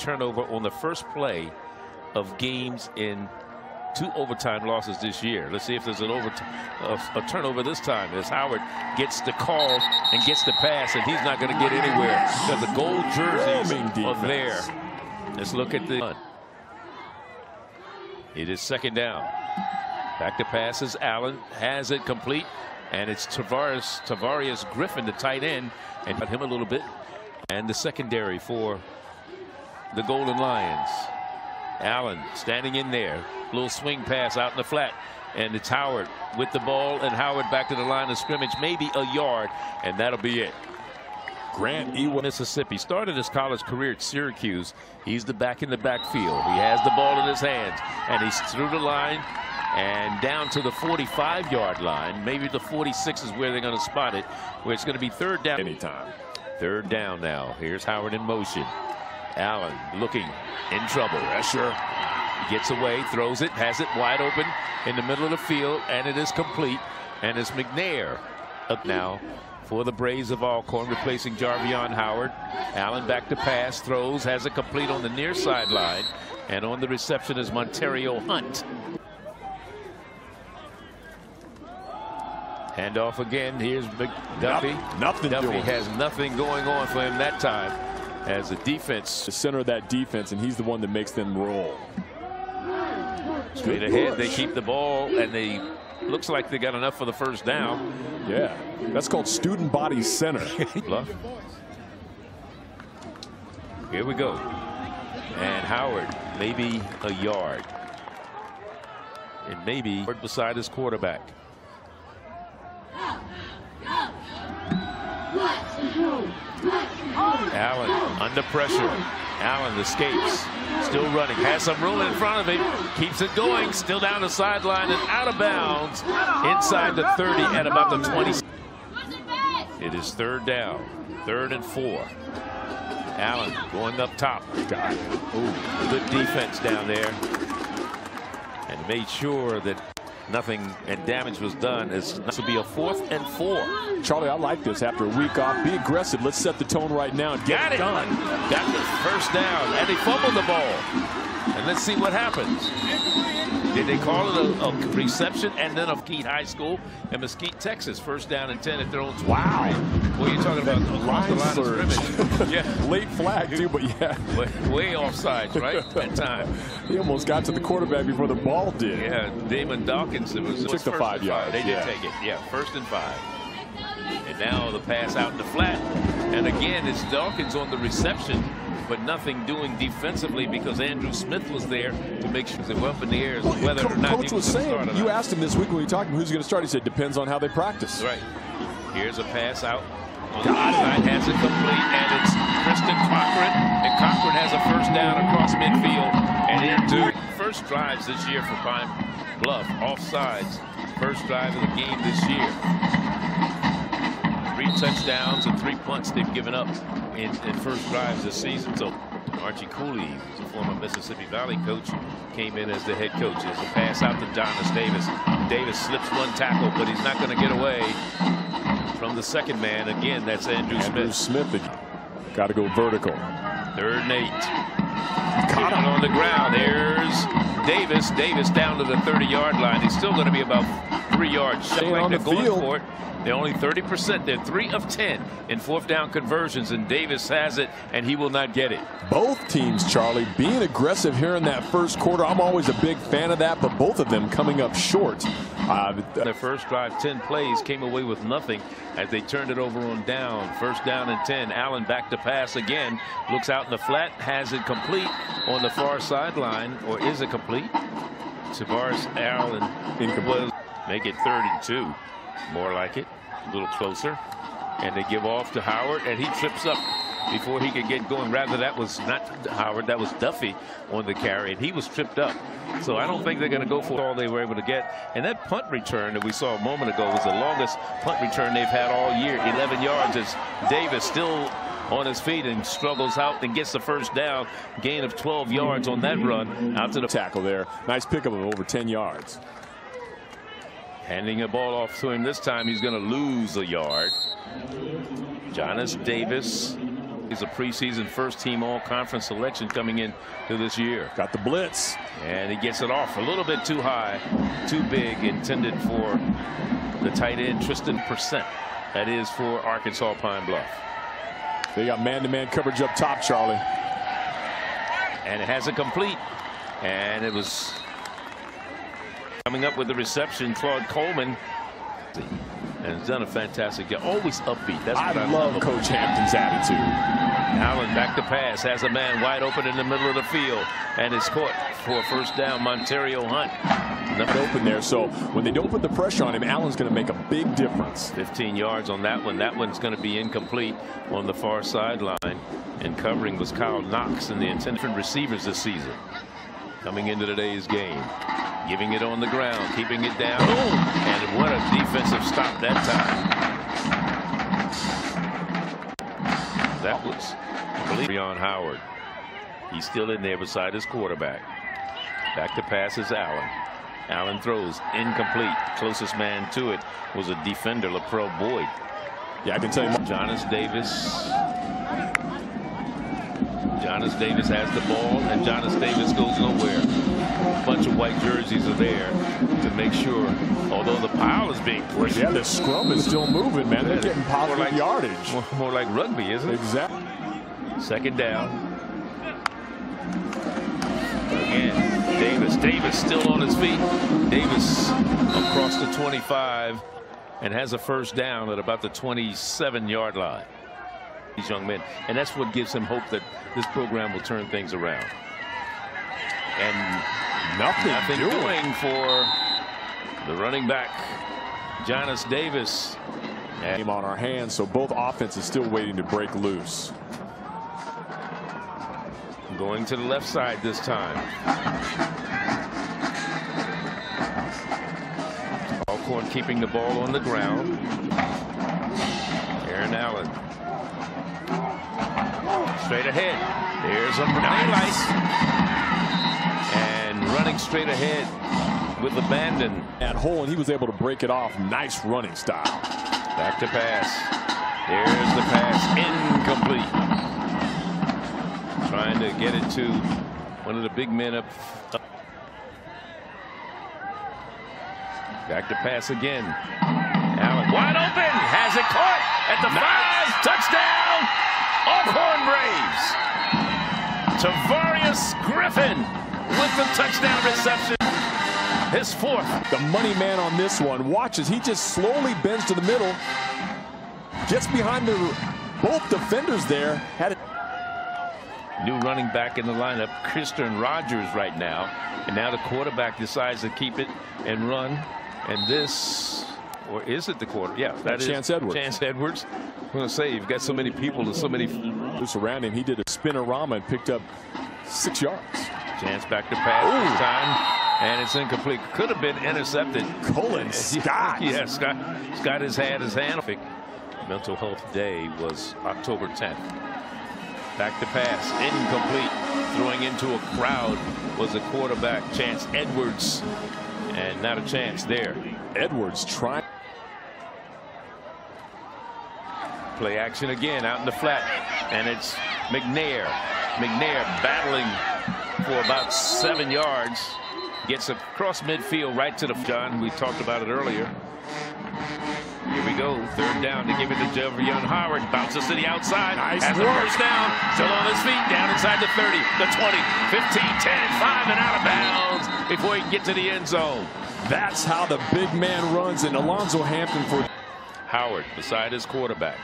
turnover on the first play of games in 2 overtime losses this year. Let's see if there's a turnover this time as Howard gets the call and gets the pass, and he's not going to get anywhere because the gold jerseys are there. Let's look at the. It is second down. Back to passes. Allen has it complete, and it's Tavarius Griffin, the tight end, and got him a little bit. And the secondary for the Golden Lions. Allen standing in there. Little swing pass out in the flat. And it's Howard with the ball, and Howard back to the line of scrimmage, maybe a yard, and that'll be it. Grant Ewa, Mississippi, started his college career at Syracuse. He's the back in the backfield. He has the ball in his hands, and he's through the line and down to the 45-yard line. Maybe the 46 is where they're going to spot it, where it's going to be third down anytime. Third down now. Here's Howard in motion. Allen looking in trouble. Pressure. Gets away, throws it, has it wide open in the middle of the field, and it is complete. And it's McNair up now for the Braves of Alcorn, replacing Jarvion Howard. Allen back to pass, throws, has it complete on the near sideline, and on the reception is Monterio Hunt. Handoff again. Here's McDuffie. Nothing. Duffy has nothing going on for him that time as the defense. The center of that defense, and he's the one that makes them roll. Straight ahead, they keep the ball, and they looks like they got enough for the first down. Yeah, that's called student body center. Bluff. Here we go. And Howard, maybe a yard. And maybe beside his quarterback. Allen under pressure. Allen escapes. Still running. Has some room in front of him. Keeps it going. Still down the sideline and out of bounds. Inside the 30 at about the 20. It is third down. 3rd and 4. Allen going up top. Got it. Ooh, good defense down there. And made sure that nothing and damage was done. This will be a 4th and 4. Charlie, I like this. After a week off, be aggressive. Let's set the tone right now and get it done. Got the first down, and they fumbled the ball. And let's see what happens. Did they call it a reception and then of Mesquite High School in Mesquite, Texas? First down and 10 at their own 20. Wow. What are you talking about? Across the line of scrimmage. Yeah. Late flag, too, but yeah. Way offsides, right? That time. He almost got to the quarterback before the ball did. Yeah, Damon Dawkins. It was took the 5 yards. They did take it. Yeah, 1st and 5. And now the pass out in the flat. And again, it's Dawkins on the reception, but nothing doing defensively because Andrew Smith was there to make sure they were up in the air as whether or not Coach was saying, you asked him this week when we talked to him who's going to start. He said, depends on how they practice. Right. Here's a pass out. On the side, has it complete, and it's Kristen Cochran. And Cochran has a first down across midfield and into first drives this year for Pine Bluff. Offsides. First drive of the game this year. 3 touchdowns and 3 punts they've given up in first drives this season. So Archie Cooley, who's a former Mississippi Valley coach, came in as the head coach. There's a pass out to Donis Davis. Davis slips 1 tackle, but he's not going to get away from the second man. Again, that's Andrew Smith. Got to go vertical. 3rd and 8. Caught him on the ground. There's Davis. Davis down to the 30-yard line. He's still going to be about 3 yards shy. On the field. They're only 30%. They're 3 of 10 in 4th down conversions, and Davis has it, and he will not get it. Both teams, Charlie, being aggressive here in that first quarter. I'm always a big fan of that, but both of them coming up short. Their first drive, 10 plays, came away with nothing as they turned it over on down. 1st down and 10. Allen back to pass again. Looks out in the flat, has it complete on the far sideline, or is it complete? Tavares Allen incomplete. Make it 3rd and 2. More like it, a little closer, and they give off to Howard, and he trips up before he could get going. Rather, that was not Howard, that was Duffy on the carry, and he was tripped up. So I don't think they're going to go for all they were able to get. And that punt return that we saw a moment ago was the longest punt return they've had all year, 11 yards. As Davis still on his feet and struggles out and gets the first down, gain of 12 yards on that run out to the tackle there. Nice pickup of over 10 yards. Handing the ball off to him this time, he's going to lose a yard. Jonas Davis He's a preseason first-team all-conference selection coming in to this year. Got the blitz. And he gets it off a little bit too high, too big, intended for the tight end, Tristan Percent. That is for Arkansas Pine Bluff. They got man-to-man coverage up top, Charlie. And it has it complete. And it was coming up with the reception, Claude Coleman. And has done a fantastic job. Always upbeat. That's what I love Coach Hampton's attitude. Allen back to pass. Has a man wide open in the middle of the field. And is caught for a first down. Montario Hunt. Nothing open there. So when they don't put the pressure on him, Allen's going to make a big difference. 15 yards on that one. That one's going to be incomplete on the far sideline. And covering was Kyle Knox and the intended receivers this season. Coming into today's game. Giving it on the ground, keeping it down. And what a defensive stop that time. That was, I believe, Breon Howard. He's still in there beside his quarterback. Back to pass is Allen. Allen throws incomplete. Closest man to it was a defender, Laprel Boyd. Yeah, I can tell you. Jonas Davis. Jonas Davis has the ball, and Jonas Davis goes nowhere. A bunch of white jerseys are there to make sure, although the pile is being pushed. Yeah, the scrum is still moving, man. They're getting positive yardage. More like rugby, isn't it? Exactly. Second down. Again, Davis still on his feet. Davis across the 25 and has a first down at about the 27-yard line. These young men, and that's what gives him hope that this program will turn things around. And nothing doing for the running back, Jonas Davis. Game on our hands, so both offenses still waiting to break loose. Going to the left side this time. Alcorn keeping the ball on the ground. Aaron Allen. Straight ahead. There's a highlight. And running straight ahead with abandon. At hole, and he was able to break it off. Nice running style. Back to pass. There's the pass. Incomplete. Trying to get it to one of the big men up. Back to pass again. Allen wide open. Has it caught at the 5. Touchdown. Alcorn Braves. Tavarius Griffin with the touchdown reception. His 4th. The money man on this one. Watch as he just slowly bends to the middle. Gets behind both defenders there. Had it. New running back in the lineup, Christian Rogers right now. And now the quarterback decides to keep it and run. And this, or is it the quarter? Yeah, that is Chance Edwards. Chance Edwards. I'm going to say, you've got so many people and so many loose around him. He did a spinorama and picked up 6 yards. Chance back to pass this time, and it's incomplete. Could have been intercepted. Colin Scott. Yeah, Scott has had his hand. Mental Health Day was October 10th. Back to pass, incomplete. Throwing into a crowd was the quarterback, Chance Edwards, and not a chance there. Edwards trying. Play action again out in the flat, and it's McNair. McNair battling for about 7 yards. Gets across midfield right to the John. We talked about it earlier. Here we go. 3rd down to give it to Breon Howard. Bounces to the outside. Nice has the first down. Still on his feet. Down inside the 30, the 20, 15, 10, 5, and out of bounds before he can get to the end zone. That's how the big man runs. And Alonzo Hampton for Howard beside his quarterback.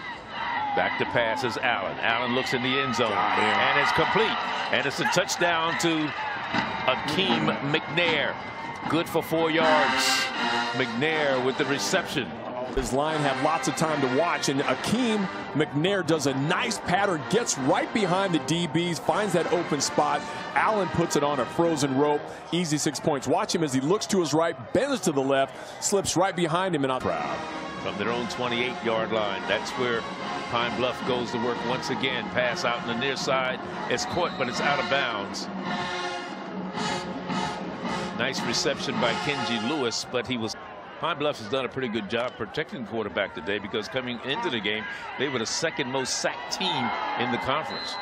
Back to pass is Allen. Allen looks in the end zone. And it's complete. And it's a touchdown to Akeem McNair. Good for 4 yards. McNair with the reception. His line had lots of time to watch, and Akeem McNair does a nice pattern, gets right behind the DBs, finds that open spot. Allen puts it on a frozen rope. Easy 6 points. Watch him as he looks to his right, bends to the left, slips right behind him, and out. Proud. From their own 28-yard line. That's where Pine Bluff goes to work once again. Pass out on the near side. It's caught, but it's out of bounds. Nice reception by Kenji Lewis, but he was Pine Bluff has done a pretty good job protecting the quarterback today, because coming into the game, they were the second most sacked team in the conference.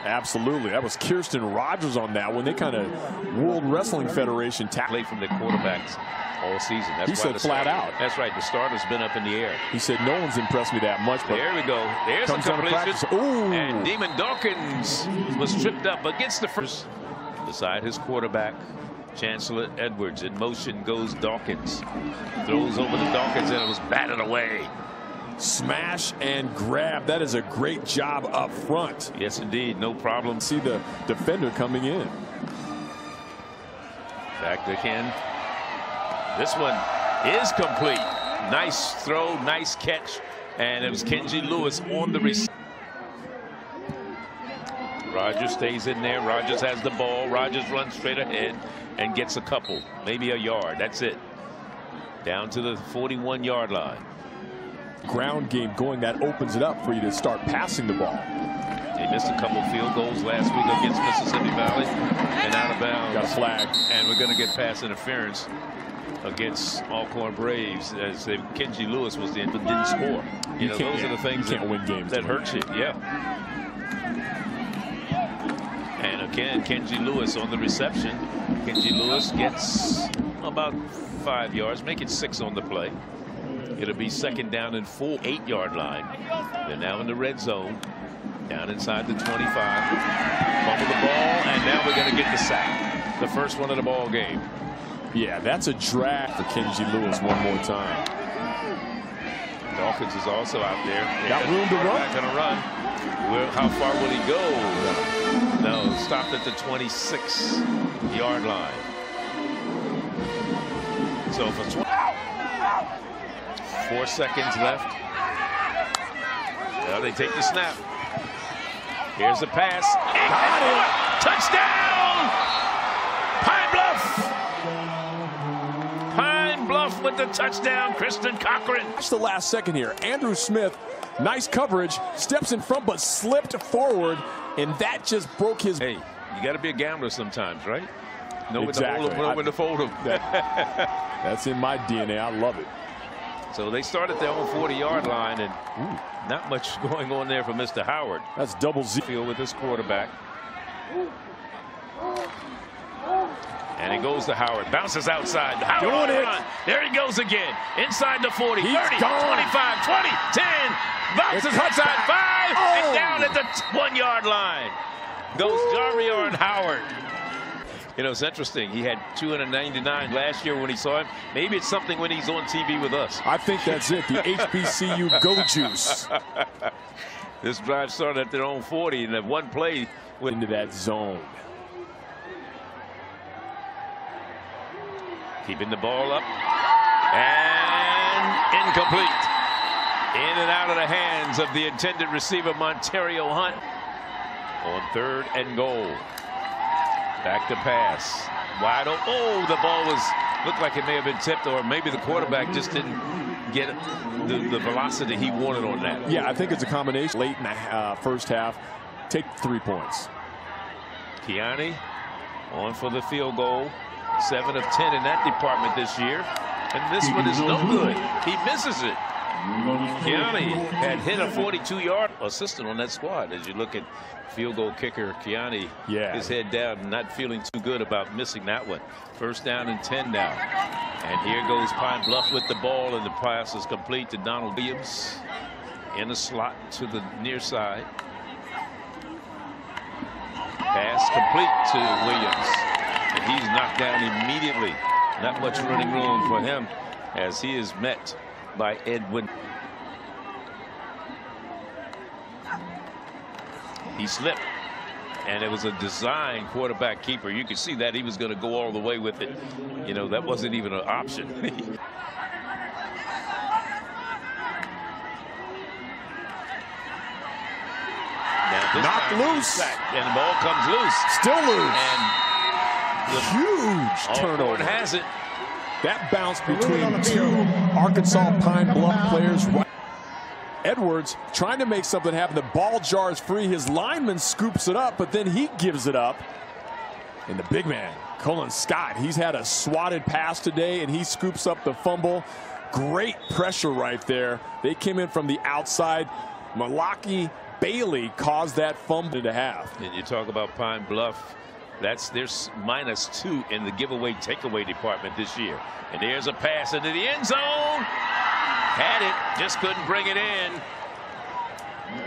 Absolutely. That was Kirsten Rogers on that one. They kind of World Wrestling Federation play from the quarterbacks all season. That's he said flat out. That's right. The starter's been up in the air. He said no one's impressed me that much. But there we go. There's a completion. And Demon Dawkins was tripped up, but gets the first. Beside his quarterback, Chancellor Edwards. In motion goes Dawkins. Throws over to Dawkins, and it was batted away. Smash and grab. That is a great job up front. Yes, indeed. No problem. See the defender coming in. Back to Ken. This one is complete. Nice throw, nice catch. And it was Kenji Lewis on the receiver. Rogers stays in there. Rogers has the ball. Rogers runs straight ahead and gets a couple, maybe a yard. That's it. Down to the 41-yard line. Ground game going, that opens it up for you to start passing the ball. They missed a couple field goals last week against Mississippi Valley and out of bounds. Got a flag. And we're going to get pass interference against Alcorn Braves, as Kenji Lewis was the but didn't score. You know, those are the things that win games that hurt you. Yeah. And again, Kenji Lewis on the reception. Kenji Lewis gets about 5 yards, make it 6 on the play. It'll be second down and 4, 8-yard line. They're now in the red zone, down inside the 25. Fumble the ball, and now we're going to get the sack. The first one of the ball game. Yeah, that's a drag for Kenji Lewis one more time. Dawkins is also out there. Got room to run. Not going to run. How far will he go? No, stopped at the 26-yard line. So for 4 seconds left. Well, they take the snap. Here's the pass. Got it. Touchdown! Pine Bluff! Pine Bluff with the touchdown. Kristen Cochran. Watch the last second here. Andrew Smith, nice coverage, steps in front but slipped forward, and that just broke his. Hey, you got to be a gambler sometimes, right? Know exactly. when to fold them. That's in my DNA. I love it. So they start at their own 40-yard line, and not much going on there for Mr. Howard. That's double Z field with his quarterback. And it goes to Howard. Bounces outside. Howard on the run. There he goes again. Inside the 40, 30, 25, 20, 10. Bounces outside 5 and down at the 1-yard line. Goes Jarion Howard. You know, it's interesting. He had 299 last year when he saw him. Maybe it's something when he's on TV with us. I think that's it. The HBCU Go Juice. This drive started at their own 40, and that one play went into that zone. Keeping the ball up. And incomplete. In and out of the hands of the intended receiver, Montario Hunt. On 3rd and goal. Back to pass. Wide open. Oh, the ball looked like it may have been tipped, or maybe the quarterback just didn't get the velocity he wanted on that. Yeah, I think it's a combination. Late in the first half, take 3 points. Kiani on for the field goal. 7 of 10 in that department this year. And this one is no good. He misses it. Kiani had hit a 42-yard assistant on that squad. As you look at field goal kicker Kiani, his head down, not feeling too good about missing that one. 1st down and 10 now. And here goes Pine Bluff with the ball, and the pass is complete to Donald Williams in the slot to the near side. Pass complete to Williams, and he's knocked down immediately. Not much running room for him as he is met by Edwin. He slipped, and it was a design quarterback keeper. You could see that he was going to go all the way with it. You know, that wasn't even an option. Knocked loose, and the ball comes loose. Still loose. And huge turnover. Alcorn has it. That bounce between 2 Arkansas Pine Bluff players. Edwards trying to make something happen. The ball jars free. His lineman scoops it up, but then he gives it up. And the big man, Cullen Scott, he's had a swatted pass today, and he scoops up the fumble. Great pressure right there. They came in from the outside. Malaki Bailey caused that fumble to have. And you talk about Pine Bluff. There's -2 in the giveaway takeaway department this year. And there's a pass into the end zone. Had it, just couldn't bring it in.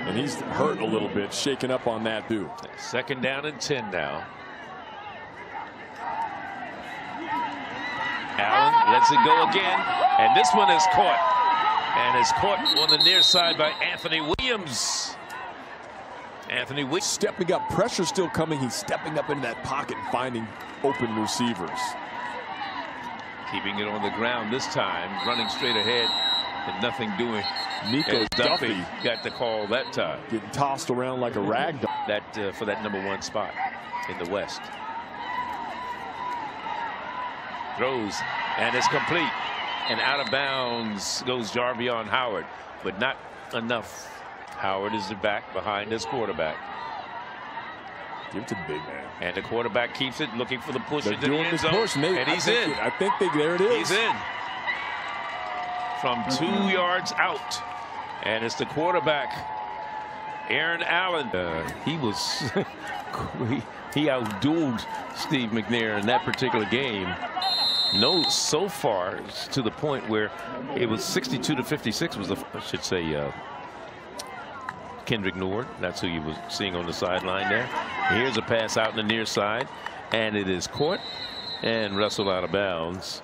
And he's hurt a little bit, shaken up on that too. 2nd down and 10 now. Allen lets it go again, and this one is caught. And is caught on the near side by Anthony Williams. Anthony Williams stepping up, pressure still coming. He's stepping up into that pocket and finding open receivers. Keeping it on the ground this time, running straight ahead and nothing doing. Nico Duffy got the call that time. Getting tossed around like a rag doll. That for that #1 spot in the West. Throws, and it's complete. And out of bounds goes Jarvion Howard, but not enough. Howard is the back behind his quarterback. Give it to the big man. And the quarterback keeps it, looking for the push They're into the end zone. Push, and he's in. I think there it is. He's in. From 2 yards out. And it's the quarterback, Aaron Allen. He was he outdueled Steve McNair in that particular game. No, so far to the point where it was 62-56 was I should say Kendrick Nord. That's who you was seeing on the sideline there. Here's a pass out in the near side, and it is caught and wrestled out of bounds.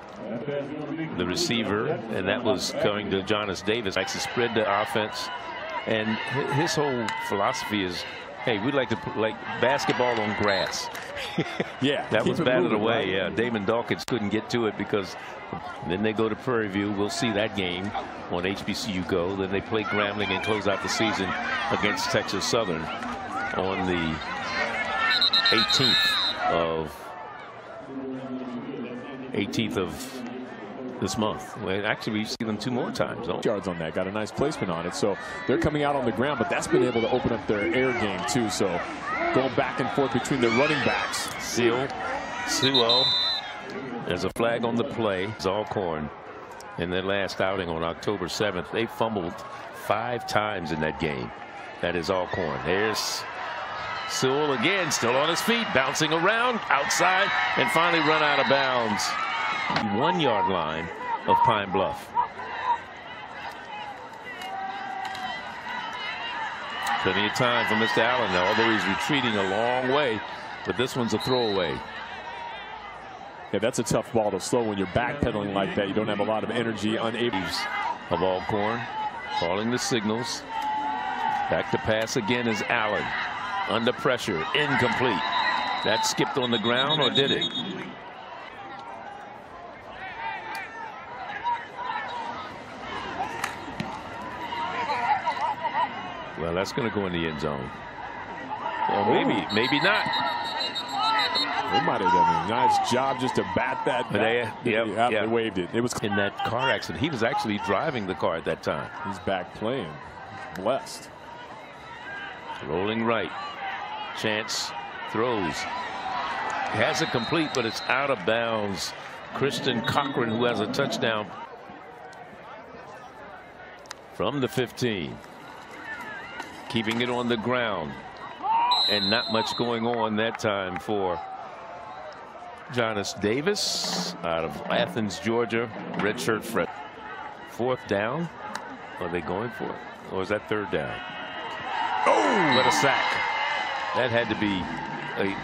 The receiver, and that was going to Jonas Davis. Likes to spread the offense, and his whole philosophy is, hey, we'd like to put like basketball on grass. Yeah, that was batted away. Right? Yeah, Damon Dawkins couldn't get to it because then they go to Prairie View. We'll see that game on HBCU Go. Then they play Grambling and close out the season against Texas Southern on the 18th of this month. Well, actually, we see them 2 more times. Yards on that, got a nice placement on it. So they're coming out on the ground, but that's been able to open up their air game too. So going back and forth between their running backs. Suo. There's a flag on the play. It's Alcorn in their last outing on October 7th. They fumbled 5 times in that game. That is Alcorn. There's Sewell again, still on his feet, bouncing around outside, and finally run out of bounds. 1 yard line of Pine Bluff. Plenty of time for Mr. Allen, though, although he's retreating a long way, but this one's a throwaway. Yeah, that's a tough ball to slow when you're backpedaling like that. You don't have a lot of energy, unable. Of Alcorn calling the signals. Back to pass again is Allen. Under pressure, incomplete. That skipped on the ground, or did it? Well, that's going to go in the end zone. Or maybe not. They might have done a nice job just to bat that back. They waved it. It was in that car accident. He was actually driving the car at that time. He's back playing. Blessed. Rolling right. Chance throws. He has it complete, but it's out of bounds. Kristen Cochran, who has a touchdown from the 15. Keeping it on the ground. And not much going on that time for Jonas Davis out of Athens, Georgia. Redshirt freshman. 4th down. Are they going for it? Or is that 3rd down? Oh, what a sack. That had to be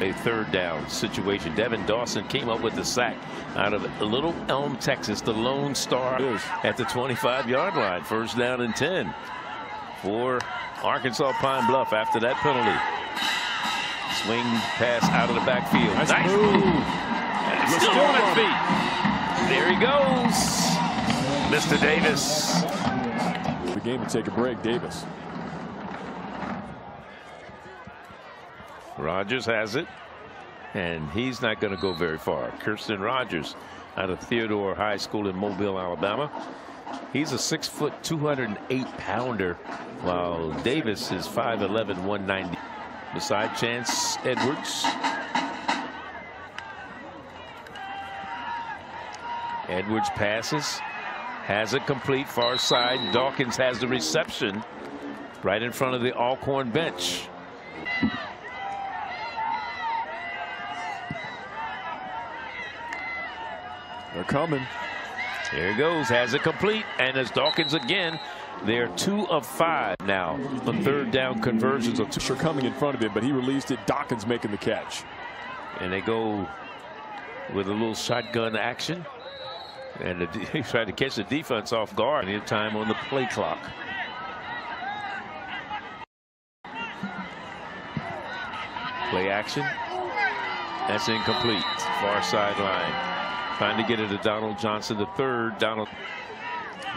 a 3rd down situation. Devin Dawson came up with the sack out of Little Elm, Texas, the Lone Star at the 25-yard line. 1st down and 10 for Arkansas Pine Bluff after that penalty. Swing pass out of the backfield. Nice move. And it's still on his feet. There he goes. Mr. Davis. The game will take a break. Davis. Rogers has it, and he's not going to go very far. Kirsten Rogers out of Theodore High School in Mobile, Alabama. He's a 6 foot, 208-pounder, while Davis is 5'11", 190. Beside Chance Edwards. Edwards passes, has it complete, far side. Dawkins has the reception right in front of the Alcorn bench. They're coming. Here he goes, has it complete, and as Dawkins again, they're 2 of 5 now on third down conversions. Of 2 are coming in front of him, but he released it. Dawkins making the catch. And they go with a little shotgun action. And he tried to catch the defense off guard. Any time on the play clock. Play action. That's incomplete. Far sideline. Trying to get it to Donald Johnson III. Donald.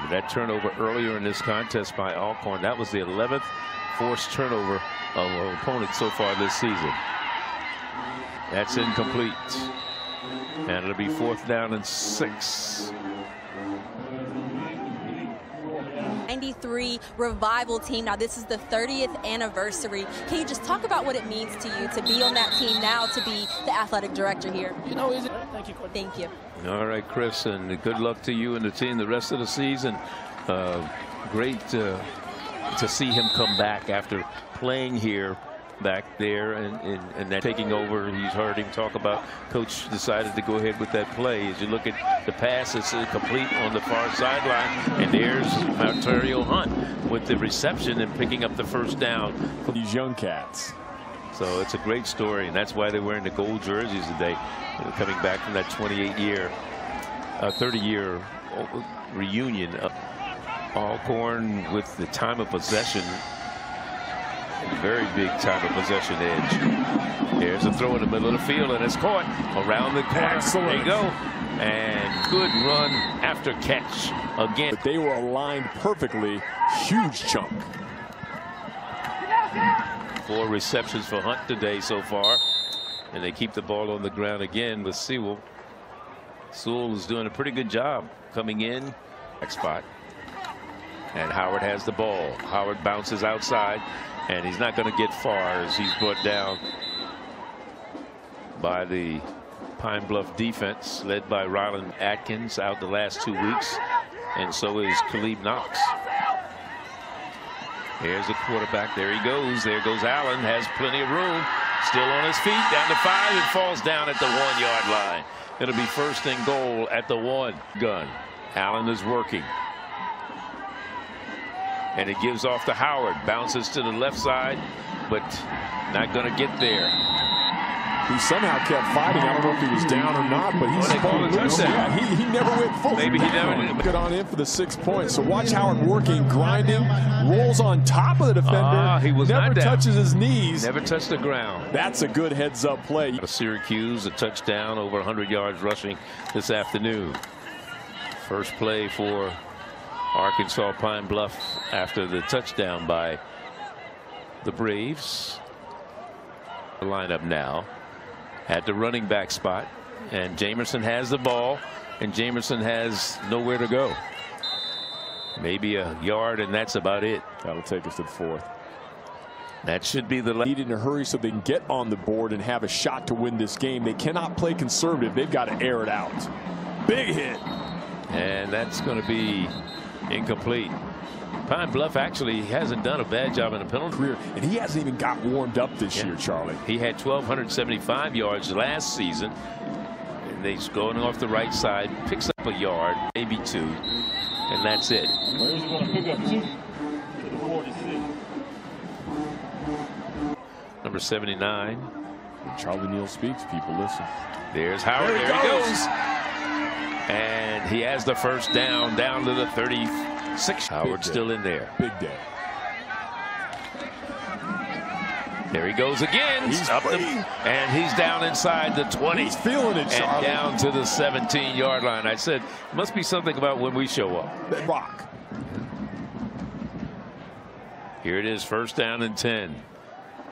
That turnover earlier in this contest by Alcorn. That was the 11th forced turnover of an opponent so far this season. That's incomplete. And it'll be 4th down and 6. 93 Revival team. Now this is the 30th anniversary. Can you just talk about what it means to you to be on that team now, to be the athletic director here? Thank you, Coach. Thank you. All right, Chris, and good luck to you and the team the rest of the season. Great to see him come back after playing here back there and that taking over. He's heard him talk about coach decided to go ahead with that play. As you look at the pass, it's complete on the far sideline, and there's Ontario Hunt with the reception and picking up the first down for these young cats. So it's a great story, and that's why they're wearing the gold jerseys today. They're coming back from that 28-year, 30-year reunion of Alcorn with the time of possession. Very big time of possession edge. There's a throw in the middle of the field, and it's caught around the corner. Excellent. There you go. And good run after catch again. But they were aligned perfectly. Huge chunk. 4 receptions for Hunt today so far. And they keep the ball on the ground again with Sewell. Sewell is doing a pretty good job coming in. Next spot. And Howard has the ball. Howard bounces outside. And he's not going to get far as he's brought down by the Pine Bluff defense led by Ryland Atkins out the last 2 weeks. And so is Khalib Knox. Here's the quarterback. There he goes. There goes Allen. Has plenty of room. Still on his feet. Down to 5 and falls down at the 1-yard line. It'll be 1st and goal at the 1. Gun. Allen is working. And it gives off to Howard. Bounces to the left side, but not going to get there. He somehow kept fighting. I don't know if he was down or not, but he's he never went full. Maybe he never. Good on him for the 6 points. So watch Howard working, grinding, rolls on top of the defender. He was never not down. Touches his knees. Never touched the ground. That's a good heads-up play. Syracuse, a touchdown, over 100 yards rushing this afternoon. First play for Arkansas Pine Bluff after the touchdown by the Braves. The lineup now at the running back spot, and Jamerson has the ball, and Jamerson has nowhere to go. Maybe a yard, and that's about it. That'll take us to the 4th. That should be the need in a hurry so they can get on the board and have a shot to win this game. They cannot play conservative. They've got to air it out. Big hit. And that's going to be incomplete. Pine Bluff actually hasn't done a bad job in the penalty career, and he hasn't even got warmed up this year, Charlie. He had 1,275 yards last season, and he's going off the right side, picks up a yard, maybe 2, and that's it. Where's he going to pick up 2? To the 46. Number 79. When Charlie Neal speaks, people listen. There's Howard. There he goes. And he has the first down to the 36. Howard still in there. Big day. There he goes again. He's up and he's down inside the 20. He's feeling it, Charlie. And down to the 17-yard line. I said, must be something about when we show up. They rock. Here it is, 1st down and 10.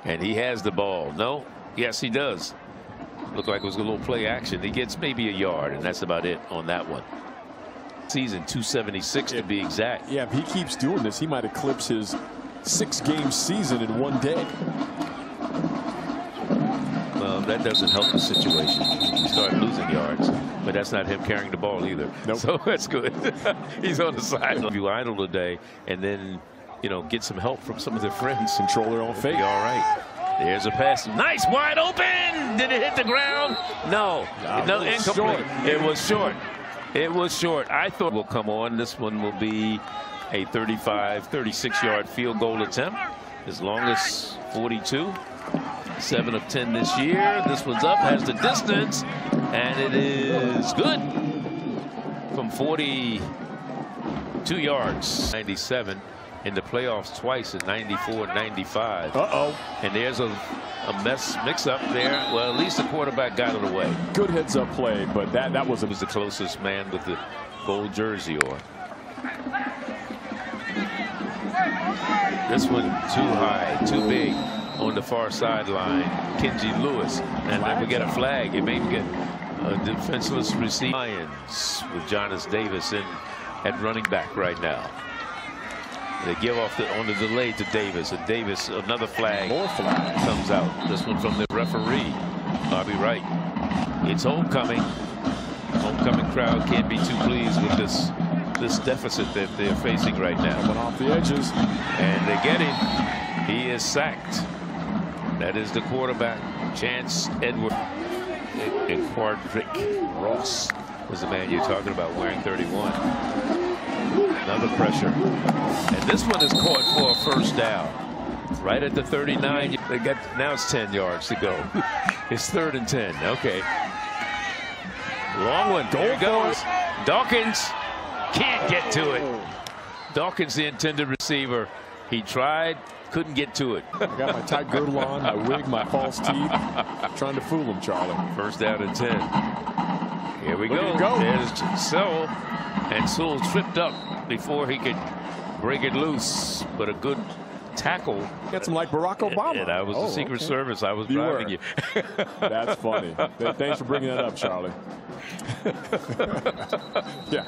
And he has the ball. No? Yes, he does. Looked like it was a little play action. He gets maybe a yard, and that's about it on that one. Season 276 to be exact. Yeah, if he keeps doing this, he might eclipse his 6-game season in one day. Well, that doesn't help the situation. You start losing yards, but that's not him carrying the ball either. Nope. So that's good. He's on the side. If you idle today and then, you know, get some help from some of their friends. Control their own fate. Be all right. There's a pass. Nice, wide open. Did it hit the ground? No. No, incomplete. Short. It was short. It was short. I thought will come on. This one will be a 35, 36-yard field goal attempt. As long as 42. 7 of 10 this year. This one's up, has the distance, and it is good from 42 yards. 97 in the playoffs twice at 94 and 95. And there's a mix-up there. Well, at least the quarterback got it away. Good heads-up play, but that was the closest man with the gold jersey on. This one too high, too big. On the far sideline, Kenji Lewis, and then we get a flag. It may get a defenseless receiver. Lions with Jonas Davis in at running back right now. They give off on the delay to Davis, and Davis, another flag. More flag comes out. This one from the referee, Bobby Wright. It's homecoming. Homecoming crowd can't be too pleased with this deficit that they're facing right now. Coming off the edges, and they get him. He is sacked. That is the quarterback, Chance Edward. Quadric Ross was the man you're talking about, wearing 31. Another pressure. And this one is caught for a first down. Right at the 39. They got, now it's 10 yards to go. It's 3rd and 10. Okay. Long one. There it goes. Dawkins can't get to it. Dawkins, the intended receiver. He tried. Couldn't get to it. I got my tight girdle on, my wig, my false teeth. Trying to fool him, Charlie. 1st down and 10. Here we go. There's Sewell. And Sewell tripped up before he could break it loose. But a good tackle. Got some like Barack Obama. And I was the Secret Service. I was driving you. That's funny. Thanks for bringing that up, Charlie. Yeah.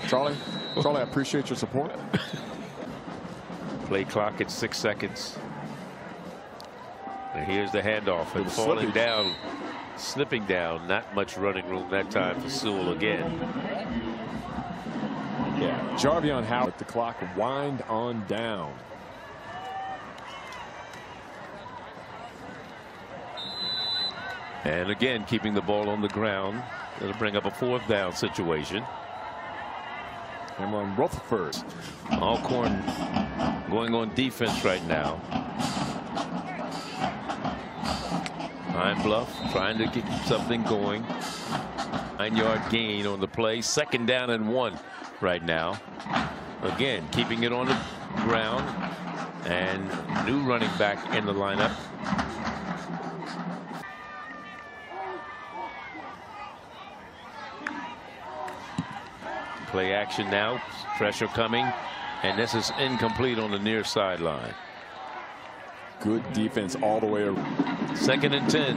Charlie, I appreciate your support. Play clock at 6 seconds. And here's the handoff. And falling down, slipping down. Not much running room that time for Sewell again. Yeah, Jarvion Howard. Let the clock wind on down. And again, keeping the ball on the ground. It'll bring up a 4th down situation. Cameron Rutherford. Alcorn going on defense right now. Pine Bluff trying to get something going. 9-yard gain on the play. 2nd down and 1 right now. Again, keeping it on the ground. And new running back in the lineup. Play action now. Pressure coming. And this is incomplete on the near sideline. Good defense all the way around. 2nd and 10.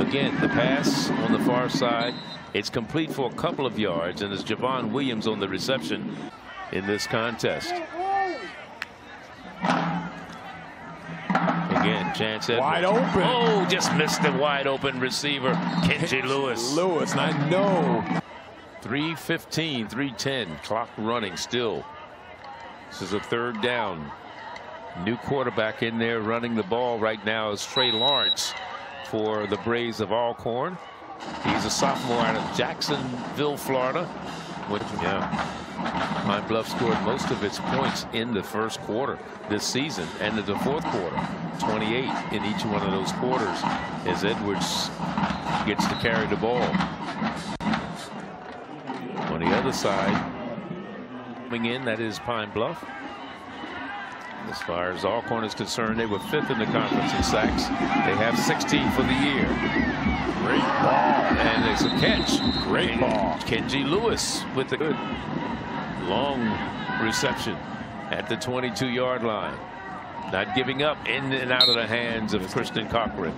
Again, the pass on the far side. It's complete for a couple of yards. And it's Javon Williams on the reception in this contest. Again, Chance Edwards. Wide open. Oh, just missed the wide open receiver, Kenji Lewis. And I know. 3:15, 3:10, clock running still. This is a 3rd down. New quarterback in there running the ball right now is Trey Lawrence for the Braves of Alcorn. He's a sophomore out of Jacksonville, Florida. Pine Bluff scored most of its points in the 1st quarter this season and in the 4th quarter. 28 in each one of those quarters as Edwards gets to carry the ball. On the other side, coming in, that is Pine Bluff. As far as Alcorn is concerned, they were 5th in the conference in sacks. They have 16 for the year. Great ball. And it's a catch. Great ball. Kenji Lewis with the good long reception at the 22-yard line. Not giving up, in and out of the hands of Christian Cochran.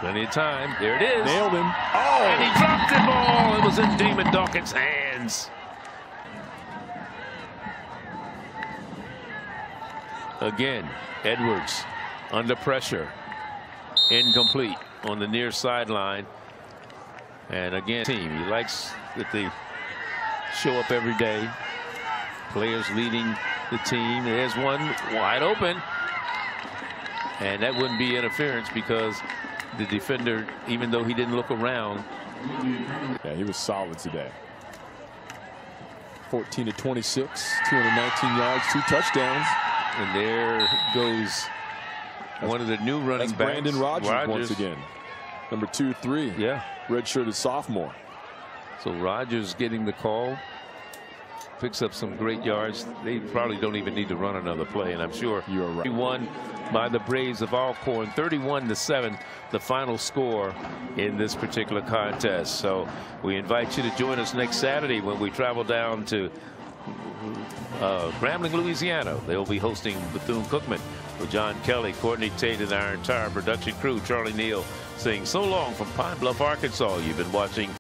Plenty of time. There it is. Nailed him. Oh! And he dropped the ball. It was in Damon Dawkins' hands. Again, Edwards under pressure. Incomplete on the near sideline. And again, team, he likes that they show up every day. Players leading the team. There's one wide open. And that wouldn't be interference because the defender, even though he didn't look around. Yeah, he was solid today. 14 to 26, 219 yards, 2 touchdowns. And there goes one of the new running backs. Brandon Rogers once again. Number 2-3. Yeah. Redshirted sophomore. So Rogers getting the call. Picks up some great yards. They probably don't even need to run another play, and I'm sure you are right. Won by the Braves of Alcorn, 31-7, the final score in this particular contest. So we invite you to join us next Saturday when we travel down to Grambling, Louisiana. They'll be hosting Bethune-Cookman with John Kelly, Courtney Tate, and our entire production crew. Charlie Neal saying so long from Pine Bluff, Arkansas. You've been watching